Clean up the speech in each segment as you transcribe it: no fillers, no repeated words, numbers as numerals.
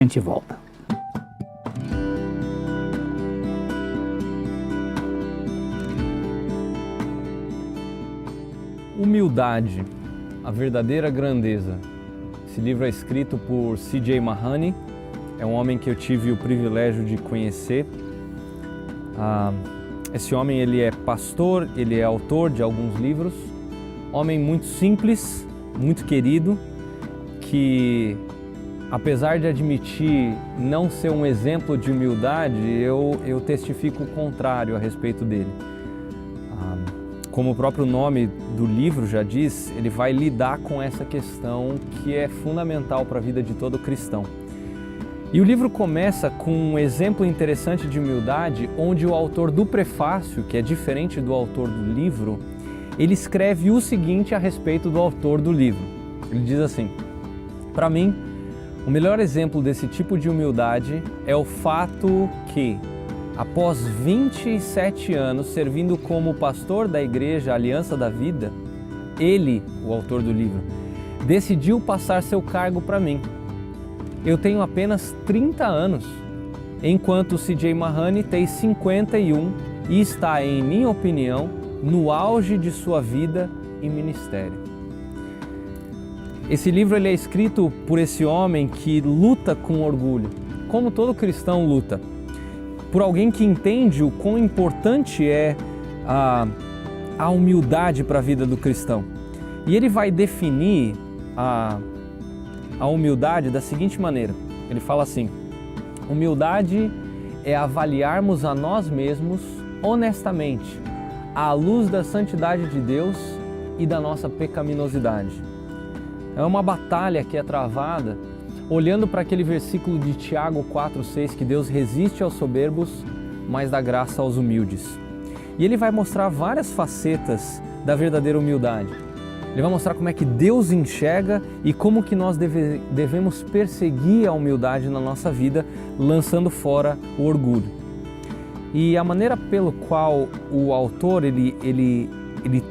A gente volta. Humildade, a verdadeira grandeza. Esse livro é escrito por C.J. Mahoney, é um homem que eu tive o privilégio de conhecer. Esse homem ele é pastor, ele é autor de alguns livros, homem muito simples, muito querido, que apesar de admitir não ser um exemplo de humildade, eu testifico o contrário a respeito dele. Como o próprio nome do livro já diz, ele vai lidar com essa questão que é fundamental para a vida de todo cristão. E o livro começa com um exemplo interessante de humildade, onde o autor do prefácio, que é diferente do autor do livro, ele escreve o seguinte a respeito do autor do livro. Ele diz assim: para mim, o melhor exemplo desse tipo de humildade é o fato que, após 27 anos servindo como pastor da igreja Aliança da Vida, ele, o autor do livro, decidiu passar seu cargo para mim. Eu tenho apenas 30 anos, enquanto C.J. Mahoney tem 51 e está, em minha opinião, no auge de sua vida e ministério. Esse livro ele é escrito por esse homem que luta com orgulho, como todo cristão luta, por alguém que entende o quão importante é a humildade para a vida do cristão. E ele vai definir a humildade da seguinte maneira. Ele fala assim: humildade é avaliarmos a nós mesmos honestamente, à luz da santidade de Deus e da nossa pecaminosidade. É uma batalha que é travada olhando para aquele versículo de Tiago 4,6, que Deus resiste aos soberbos, mas dá graça aos humildes. E ele vai mostrar várias facetas da verdadeira humildade. Ele vai mostrar como é que Deus enxerga e como que nós devemos perseguir a humildade na nossa vida, lançando fora o orgulho. E a maneira pelo qual o autor ele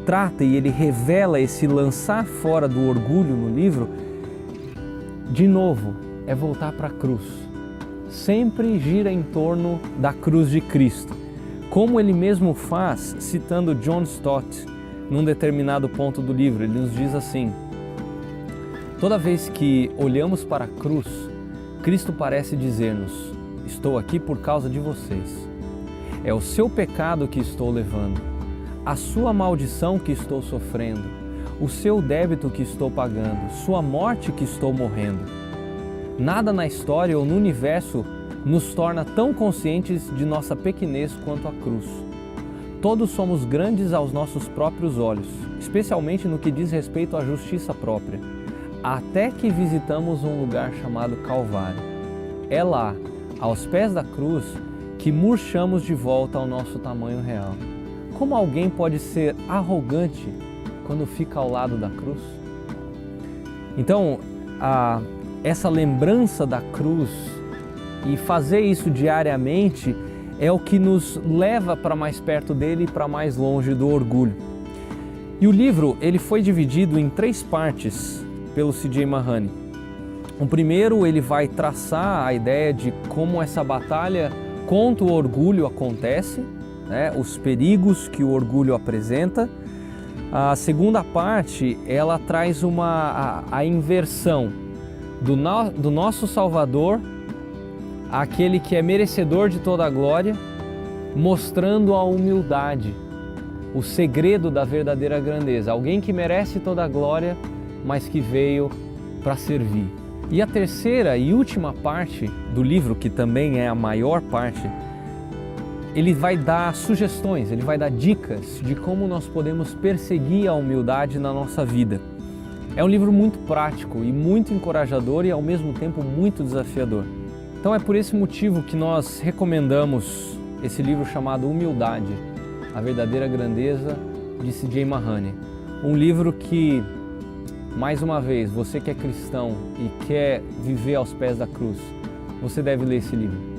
trata e ele revela esse lançar fora do orgulho no livro, de novo, é voltar para a cruz. Sempre gira em torno da cruz de Cristo. Como ele mesmo faz, citando John Stott, num determinado ponto do livro, ele nos diz assim: toda vez que olhamos para a cruz, Cristo parece dizer-nos: estou aqui por causa de vocês. É o seu pecado que estou levando, a sua maldição que estou sofrendo, o seu débito que estou pagando, sua morte que estou morrendo. Nada na história ou no universo nos torna tão conscientes de nossa pequenez quanto a cruz. Todos somos grandes aos nossos próprios olhos, especialmente no que diz respeito à justiça própria, até que visitamos um lugar chamado Calvário. É lá, aos pés da cruz, que murchamos de volta ao nosso tamanho real. Como alguém pode ser arrogante quando fica ao lado da cruz? Então, essa lembrança da cruz e fazer isso diariamente é o que nos leva para mais perto dele e para mais longe do orgulho. E o livro ele foi dividido em 3 partes pelo C.J. Mahoney. O primeiro ele vai traçar a ideia de como essa batalha contra o orgulho acontece, né, os perigos que o orgulho apresenta. A segunda parte ela traz a inversão do nosso Salvador, aquele que é merecedor de toda a glória, mostrando a humildade, o segredo da verdadeira grandeza. Alguém que merece toda a glória, mas que veio para servir. E a terceira e última parte do livro, que também é a maior parte, ele vai dar sugestões, ele vai dar dicas de como nós podemos perseguir a humildade na nossa vida. É um livro muito prático e muito encorajador e ao mesmo tempo muito desafiador. Então é por esse motivo que nós recomendamos esse livro chamado Humildade, a verdadeira grandeza, de C.J. Mahoney. Um livro que, mais uma vez, você que é cristão e quer viver aos pés da cruz, você deve ler esse livro.